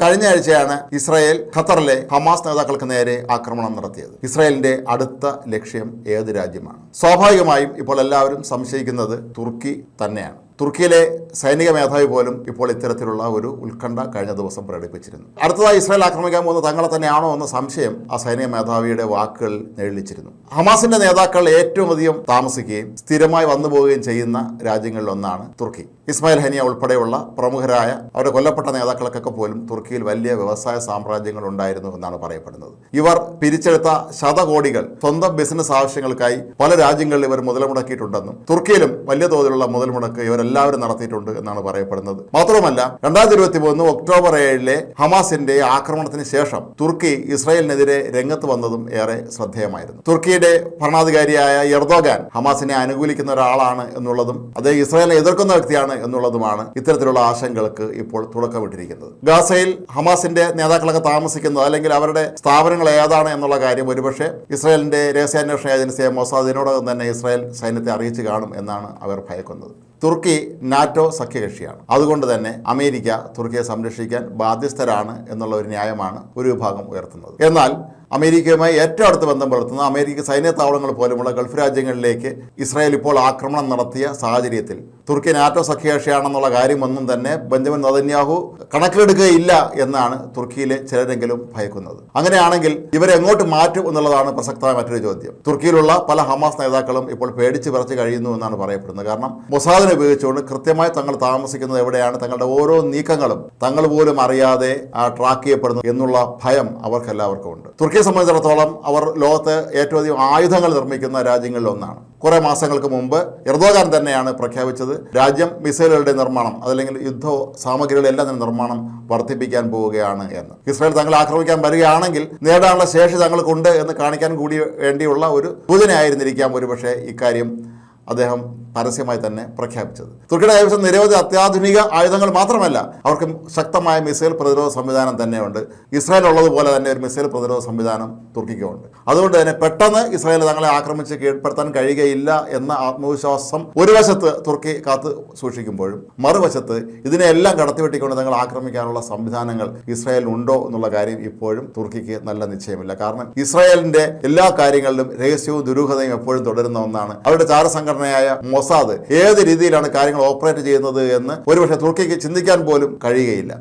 കഴിഞ്ഞ ആഴ്ചയാണ് ഇസ്രായേൽ ഖത്തറിലെ ഹമാസ് നേതാക്കൾക്ക് നേരെ ആക്രമണം നടത്തിയത്. ഇസ്രായേലിന്റെ അടുത്ത ലക്ഷ്യം ഏത് രാജ്യമാണ്? സ്വാഭാവികമായും ഇപ്പോൾ എല്ലാവരും സംശയിക്കുന്നത് തുർക്കി തന്നെയാണ്. തുർക്കിയിലെ സൈനിക മേധാവി പോലും ഇപ്പോൾ ഇത്തരത്തിലുള്ള ഒരു ഉത്കണ്ഠ കഴിഞ്ഞ ദിവസം പ്രകടിപ്പിച്ചിരുന്നു. അടുത്തതായി ഇസ്രായേൽ ആക്രമിക്കാൻ പോകുന്നത് തങ്ങളെ തന്നെയാണോ എന്ന സംശയം ആ സൈനിക മേധാവിയുടെ വാക്കുകൾ നിഴലിച്ചിരുന്നു. ഹമാസിന്റെ നേതാക്കൾ ഏറ്റവും അധികം താമസിക്കുകയും സ്ഥിരമായി വന്നു പോവുകയും ചെയ്യുന്ന രാജ്യങ്ങളിലൊന്നാണ് തുർക്കി. ഇസ്മായിൽ ഹനിയ ഉൾപ്പെടെയുള്ള പ്രമുഖരായ അവരുടെ കൊല്ലപ്പെട്ട നേതാക്കൾക്കൊക്കെ പോലും തുർക്കിയിൽ വലിയ വ്യവസായ സാമ്രാജ്യങ്ങൾ ഉണ്ടായിരുന്നു എന്നാണ് പറയപ്പെടുന്നത്. ഇവർ പിരിച്ചെടുത്ത ശതകോടികൾ സ്വന്തം ബിസിനസ് ആവശ്യങ്ങൾക്കായി പല രാജ്യങ്ങളിൽ ഇവർ മുതൽ മുടക്കിയിട്ടുണ്ടെന്നും തുർക്കിയിലും വലിയ തോതിലുള്ള മുതൽ മുടക്ക് ഇവരെല്ലാവരും നടത്തിയിട്ടുണ്ട് എന്നാണ് പറയപ്പെടുന്നത്. മാത്രമല്ല 2023 ഒക്ടോബർ 7 ഹമാസിന്റെ ആക്രമണത്തിന് ശേഷം തുർക്കി ഇസ്രായേലിനെതിരെ രംഗത്ത് വന്നതും ഏറെ ശ്രദ്ധേയമായിരുന്നു. തുർക്കിയുടെ ഭരണാധികാരിയായ എർദോഗാൻ ഹമാസിനെ അനുകൂലിക്കുന്ന ഒരാളാണ് എന്നുള്ളതും അദ്ദേഹം ഇസ്രായേലിനെ എതിർക്കുന്ന വ്യക്തിയാണ് എന്നുള്ളതുമാണ് ഇത്തരത്തിലുള്ള ആശങ്കകൾക്ക് ഇപ്പോൾ തുടക്കമിട്ടിരിക്കുന്നത്. ഗാസയിൽ ഹമാസിന്റെ നേതാക്കളൊക്കെ താമസിക്കുന്നത് അല്ലെങ്കിൽ അവരുടെ സ്ഥാപനങ്ങൾ ഏതാണ് എന്നുള്ള കാര്യം ഒരുപക്ഷെ ഇസ്രായേലിന്റെ രഹസ്യാന്വേഷണ ഏജൻസിയായ മൊസാദ് ഇതിനോടകം തന്നെ ഇസ്രായേൽ സൈന്യത്തെ അറിയിച്ചു കാണും എന്നാണ് അവർ ഭയക്കുന്നത്. തുർക്കി നാറ്റോ സഖ്യകക്ഷിയാണ്. അതുകൊണ്ട് തന്നെ അമേരിക്ക തുർക്കിയെ സംരക്ഷിക്കാൻ ബാധ്യസ്ഥരാണ് എന്നുള്ള ഒരു ന്യായമാണ് ഒരു വിഭാഗം ഉയർത്തുന്നത്. എന്നാൽ അമേരിക്കയുമായി ഏറ്റവും അടുത്ത് ബന്ധം പുലർത്തുന്ന അമേരിക്ക സൈന്യ താവളങ്ങൾ പോലുമുള്ള ഗൾഫ് രാജ്യങ്ങളിലേക്ക് ഇസ്രായേൽ ഇപ്പോൾ ആക്രമണം നടത്തിയ സാഹചര്യത്തിൽ തുർക്കി നാറ്റോ സഖ്യകക്ഷിയാണെന്നുള്ള കാര്യമൊന്നും തന്നെ ബെഞ്ചമിൻ നെതന്യാഹു കണക്കിലെടുക്കുകയില്ല എന്നാണ് തുർക്കിയിലെ ചിലരെങ്കിലും ഭയക്കുന്നത്. അങ്ങനെയാണെങ്കിൽ ഇവരെ എങ്ങോട്ട് മാറ്റും എന്നുള്ളതാണ് പ്രസക്തമായ മറ്റൊരു ചോദ്യം. തുർക്കിയിലുള്ള പല ഹമാസ് നേതാക്കളും ഇപ്പോൾ പേടിച്ച് വിറച്ച് കഴിയുന്നു എന്നാണ് പറയപ്പെടുന്നത്. കാരണം മൊസാദിനെ ഉപയോഗിച്ചുകൊണ്ട് കൃത്യമായി തങ്ങൾ താമസിക്കുന്നത് എവിടെയാണ്, തങ്ങളുടെ ഓരോ നീക്കങ്ങളും തങ്ങൾ പോലും അറിയാതെ ട്രാക്ക് ചെയ്യപ്പെടുന്നു എന്നുള്ള ഭയം അവർക്കെല്ലാവർക്കും ഉണ്ട്. തുർക്കിയെ സംബന്ധിച്ചിടത്തോളം അവർ ലോകത്ത് ഏറ്റവും അധികം ആയുധങ്ങൾ നിർമ്മിക്കുന്ന രാജ്യങ്ങളിൽ ഒന്നാണ്. കുറെ മാസങ്ങൾക്ക് മുമ്പ് എർദോഗാൻ തന്നെയാണ് പ്രഖ്യാപിച്ചത് രാജ്യം മിസൈലുകളുടെ നിർമ്മാണം അതല്ലെങ്കിൽ യുദ്ധ സാമഗ്രികളുടെ എല്ലാം നിർമ്മാണം വർദ്ധിപ്പിക്കാൻ പോവുകയാണ് എന്ന്. ഇസ്രായേൽ തങ്ങളെ ആക്രമിക്കാൻ വരികയാണെങ്കിൽ നേടാനുള്ള ശേഷി തങ്ങൾക്കുണ്ട് എന്ന് കാണിക്കാൻ കൂടി വേണ്ടിയുള്ള ഒരു സൂചനയായിരുന്നിരിക്കാം ഒരുപക്ഷെ ഇക്കാര്യം അദ്ദേഹം പരസ്യമായി തന്നെ പ്രഖ്യാപിച്ചത്. തുർക്കിയുടെ കൈവശം നിരവധി അത്യാധുനിക ആയുധങ്ങൾ മാത്രമല്ല, അവർക്ക് ശക്തമായ മിസൈൽ പ്രതിരോധ സംവിധാനം തന്നെയുണ്ട്. ഇസ്രായേൽ ഉള്ളതുപോലെ തന്നെ ഒരു മിസൈൽ പ്രതിരോധ സംവിധാനം തുർക്കിക്കുമുണ്ട്. അതുകൊണ്ട് തന്നെ പെട്ടെന്ന് ഇസ്രായേൽ തങ്ങളെ ആക്രമിച്ച് കീഴ്പ്പെടുത്താൻ കഴിയുകയില്ല എന്ന ആത്മവിശ്വാസം ഒരു വശത്ത് തുർക്കി കാത്തു സൂക്ഷിക്കുമ്പോഴും മറുവശത്ത് ഇതിനെല്ലാം കടത്തിവെട്ടിക്കൊണ്ട് തങ്ങൾ ആക്രമിക്കാനുള്ള സംവിധാനങ്ങൾ ഇസ്രായേലിനുണ്ടോ എന്നുള്ള കാര്യം ഇപ്പോഴും തുർക്കിക്ക് നല്ല നിശ്ചയമില്ല. കാരണം ഇസ്രായേലിന്റെ എല്ലാ കാര്യങ്ങളിലും രഹസ്യവും ദുരൂഹതയും എപ്പോഴും തുടരുന്ന ഒന്നാണ്. അവരുടെ ചാരസംഘടനയായ മൊസാദ് ഏത് രീതിയിലാണ് കാര്യങ്ങൾ ഓപ്പറേറ്റ് ചെയ്യുന്നത് എന്ന് ഒരുപക്ഷെ തുർക്കിക്ക് ചിന്തിക്കാൻ പോലും കഴിയുകയില്ല.